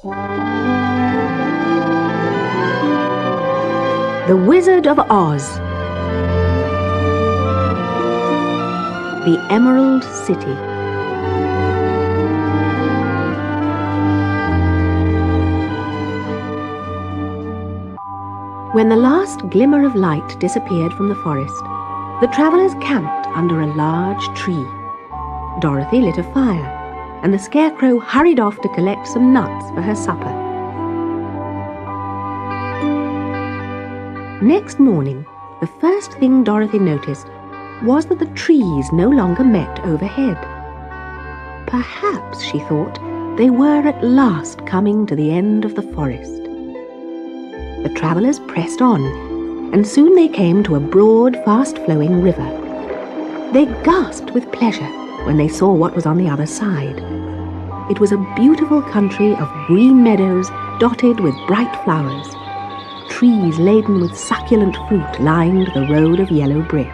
The Wizard of Oz. The Emerald City. When the last glimmer of light disappeared from the forest, the travellers camped under a large tree. Dorothy lit a fire, and the Scarecrow hurried off to collect some nuts for her supper. Next morning, the first thing Dorothy noticed was that the trees no longer met overhead. Perhaps, she thought, they were at last coming to the end of the forest. The travellers pressed on, and soon they came to a broad, fast-flowing river. They gasped with pleasure when they saw what was on the other side. It was a beautiful country of green meadows dotted with bright flowers. Trees laden with succulent fruit lined the road of yellow brick.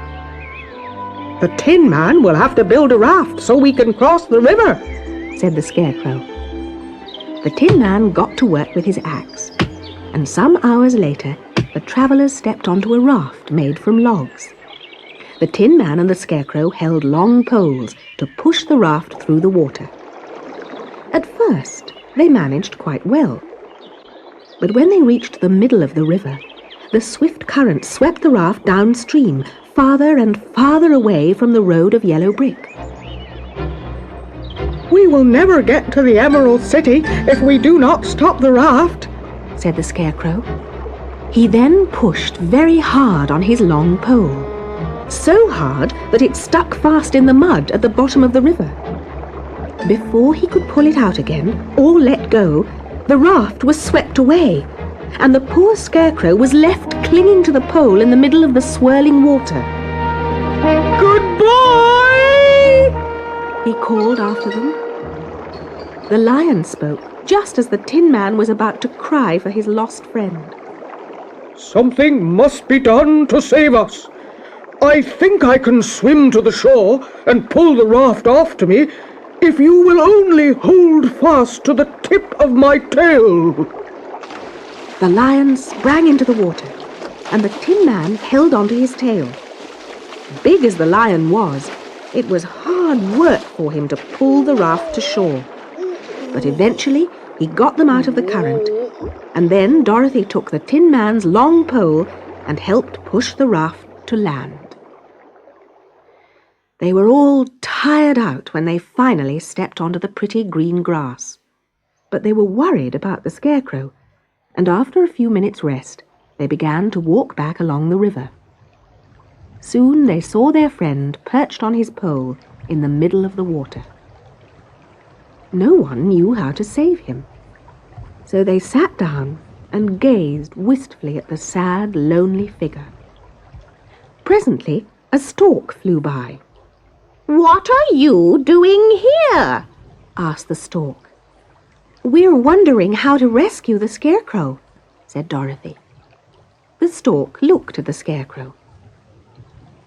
"The Tin Man will have to build a raft so we can cross the river," said the Scarecrow. The Tin Man got to work with his axe, and some hours later the travellers stepped onto a raft made from logs. The Tin Man and the Scarecrow held long poles to push the raft through the water. At first they managed quite well. But when they reached the middle of the river, the swift current swept the raft downstream, farther and farther away from the road of yellow brick. "We will never get to the Emerald City if we do not stop the raft," said the Scarecrow. He then pushed very hard on his long pole, so hard that it stuck fast in the mud at the bottom of the river. Before he could pull it out again, or let go, the raft was swept away, and the poor Scarecrow was left clinging to the pole in the middle of the swirling water. "Goodbye!" he called after them. The lion spoke just as the Tin Man was about to cry for his lost friend. "Something must be done to save us. I think I can swim to the shore and pull the raft after me if you will only hold fast to the tip of my tail." The lion sprang into the water, and the Tin Man held onto his tail. Big as the lion was, it was hard work for him to pull the raft to shore. But eventually he got them out of the current, and then Dorothy took the Tin Man's long pole and helped push the raft to land. They were all tired out when they finally stepped onto the pretty green grass. But they were worried about the Scarecrow, and after a few minutes' rest, they began to walk back along the river. Soon they saw their friend perched on his pole in the middle of the water. No one knew how to save him, so they sat down and gazed wistfully at the sad, lonely figure. Presently, a stork flew by. "What are you doing here?" asked the stork. "We're wondering how to rescue the Scarecrow," said Dorothy. The stork looked at the Scarecrow.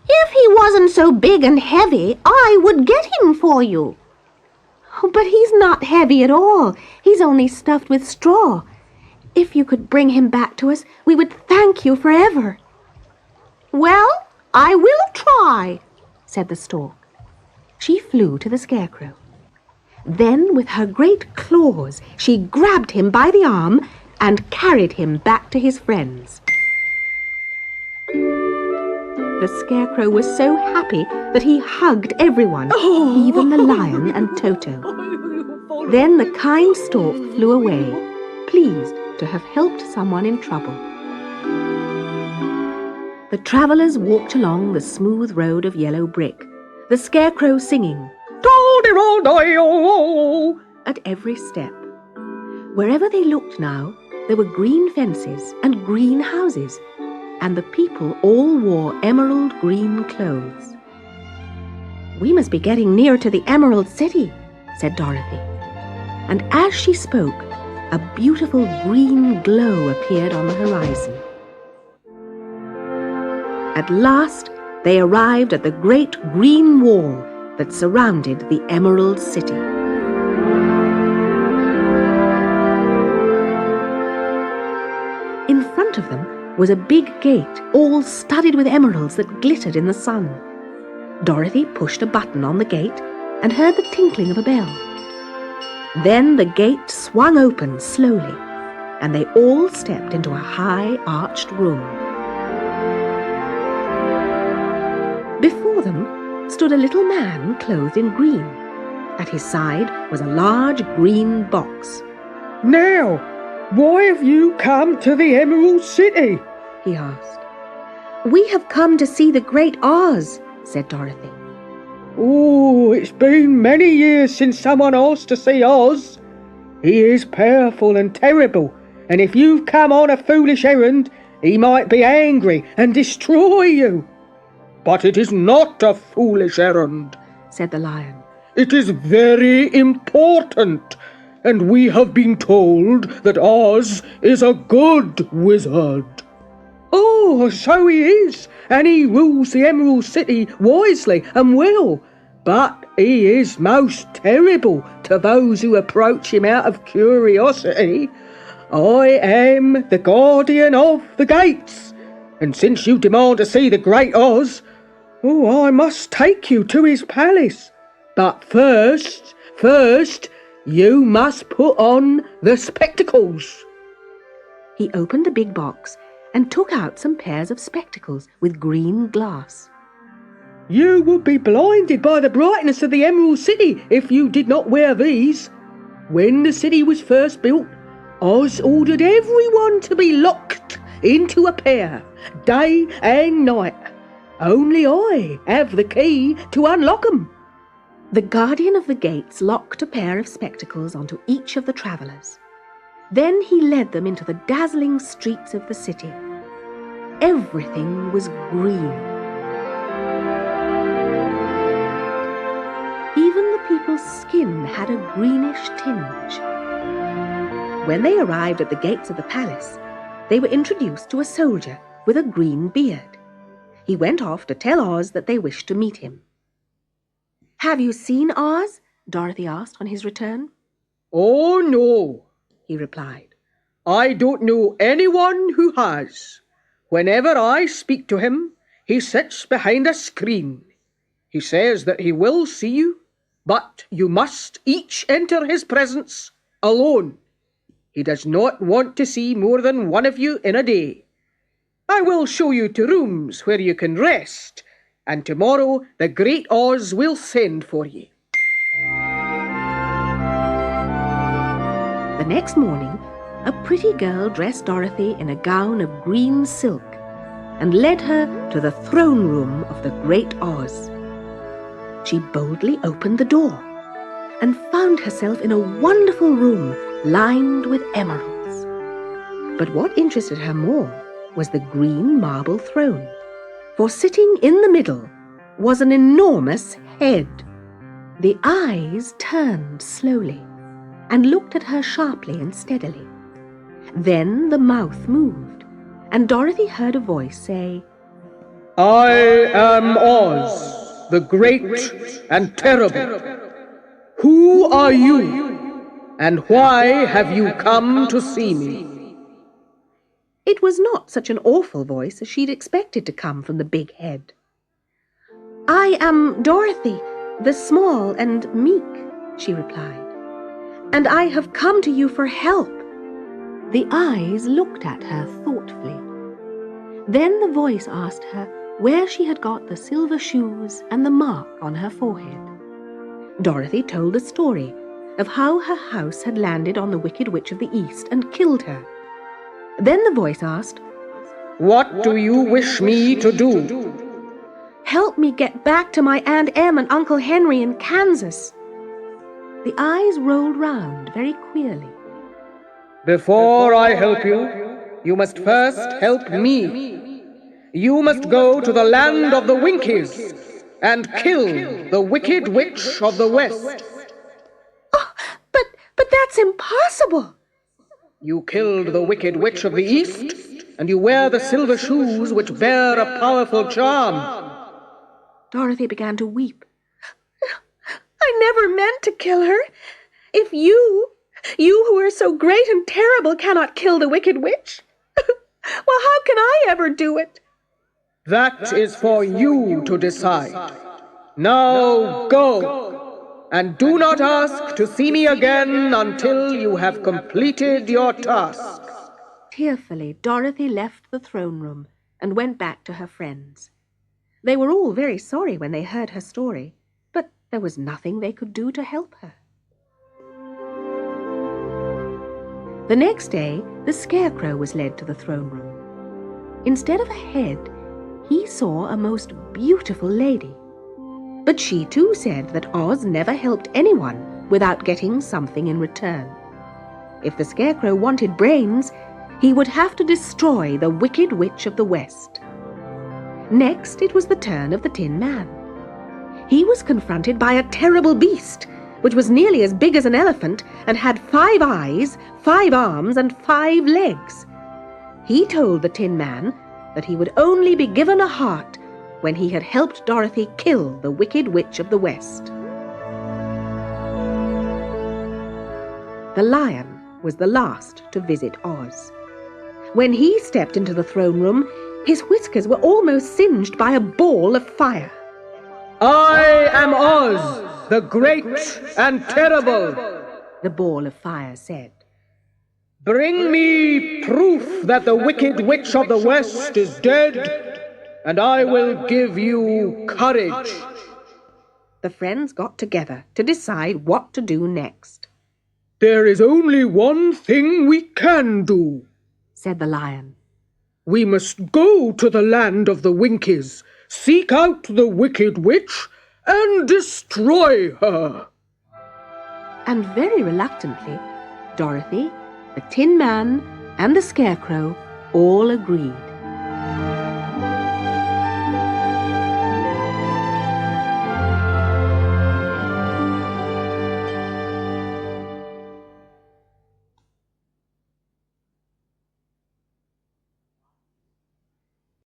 "If he wasn't so big and heavy, I would get him for you." "Oh, but he's not heavy at all. He's only stuffed with straw. If you could bring him back to us, we would thank you forever." "Well, I will try," said the stork. She flew to the Scarecrow. Then, with her great claws, she grabbed him by the arm and carried him back to his friends. The Scarecrow was so happy that he hugged everyone, even the lion and Toto. Then the kind stork flew away, pleased to have helped someone in trouble. The travellers walked along the smooth road of yellow brick, the Scarecrow singing "Do-de-ro-di-o-o" at every step. Wherever they looked now, there were green fences and green houses, and the people all wore emerald green clothes. "We must be getting near to the Emerald City," said Dorothy. And as she spoke, a beautiful green glow appeared on the horizon. At last, they arrived at the great green wall that surrounded the Emerald City. In front of them was a big gate, all studded with emeralds that glittered in the sun. Dorothy pushed a button on the gate and heard the tinkling of a bell. Then the gate swung open slowly, and they all stepped into a high, arched room. Before them stood a little man clothed in green. At his side was a large green box. Now, why have you come to the Emerald City? He asked. We have come to see the Great Oz, said Dorothy. Oh, it's been many years since someone asked to see Oz. He is powerful and terrible, and if you've come on a foolish errand, he might be angry and destroy you. But it is not a foolish errand, said the lion. It is very important, and we have been told that Oz is a good wizard. Oh, so he is, and he rules the Emerald City wisely and well. But he is most terrible to those who approach him out of curiosity. I am the guardian of the gates, and since you demand to see the Great Oz, I must take you to his palace. But first, you must put on the spectacles. He opened the big box and took out some pairs of spectacles with green glass. You would be blinded by the brightness of the Emerald City if you did not wear these. When the city was first built, Oz ordered everyone to be locked into a pair, day and night. Only I have the key to unlock them. The guardian of the gates locked a pair of spectacles onto each of the travellers. Then he led them into the dazzling streets of the city. Everything was green. Even the people's skin had a greenish tinge. When they arrived at the gates of the palace, they were introduced to a soldier with a green beard. He went off to tell Oz that they wished to meet him. Have you seen Oz? Dorothy asked on his return. Oh, no, he replied. I don't know anyone who has. Whenever I speak to him, he sits behind a screen. He says that he will see you, but you must each enter his presence alone. He does not want to see more than one of you in a day. I will show you to rooms where you can rest, and tomorrow the Great Oz will send for you. The next morning, a pretty girl dressed Dorothy in a gown of green silk and led her to the throne room of the Great Oz. She boldly opened the door and found herself in a wonderful room lined with emeralds. But what interested her more was the green marble throne, for sitting in the middle was an enormous head. The eyes turned slowly and looked at her sharply and steadily. Then the mouth moved, and Dorothy heard a voice say, I am Oz, the great and terrible. Who are you, and why have you come to see me? It was not such an awful voice as she'd expected to come from the big head. I am Dorothy, the small and meek, she replied, and I have come to you for help. The eyes looked at her thoughtfully. Then the voice asked her where she had got the silver shoes and the mark on her forehead. Dorothy told a story of how her house had landed on the Wicked Witch of the East and killed her. Then the voice asked, What do you wish me to do? Help me get back to my Aunt Em and Uncle Henry in Kansas. The eyes rolled round very queerly. Before I help you, you must first help me. You must go to the land of the Winkies and kill the Wicked Witch of the West. Oh, but that's impossible. You killed the Wicked Witch of the East, and you wear the silver shoes which bear a powerful charm. Dorothy began to weep. I never meant to kill her. If you who are so great and terrible, cannot kill the Wicked Witch, Well, how can I ever do it? That is for you to decide. Now go, and do not ask to see me again until you have completed your task. Tearfully, Dorothy left the throne room and went back to her friends. They were all very sorry when they heard her story, but there was nothing they could do to help her. The next day, the Scarecrow was led to the throne room. Instead of a head, he saw a most beautiful lady. But she too said that Oz never helped anyone without getting something in return. If the Scarecrow wanted brains, he would have to destroy the Wicked Witch of the West. Next, it was the turn of the Tin Man. He was confronted by a terrible beast, which was nearly as big as an elephant and had 5 eyes, 5 arms, and 5 legs. He told the Tin Man that he would only be given a heart when he had helped Dorothy kill the Wicked Witch of the West. The Lion was the last to visit Oz. When he stepped into the throne room, his whiskers were almost singed by a ball of fire. I am Oz, the great and terrible, the ball of fire said. Bring me proof that the Wicked Witch of the West is dead, and I will give you courage. The friends got together to decide what to do next. There is only one thing we can do, said the Lion. We must go to the land of the Winkies, seek out the Wicked Witch, and destroy her. And very reluctantly, Dorothy, the Tin Man, and the Scarecrow all agreed.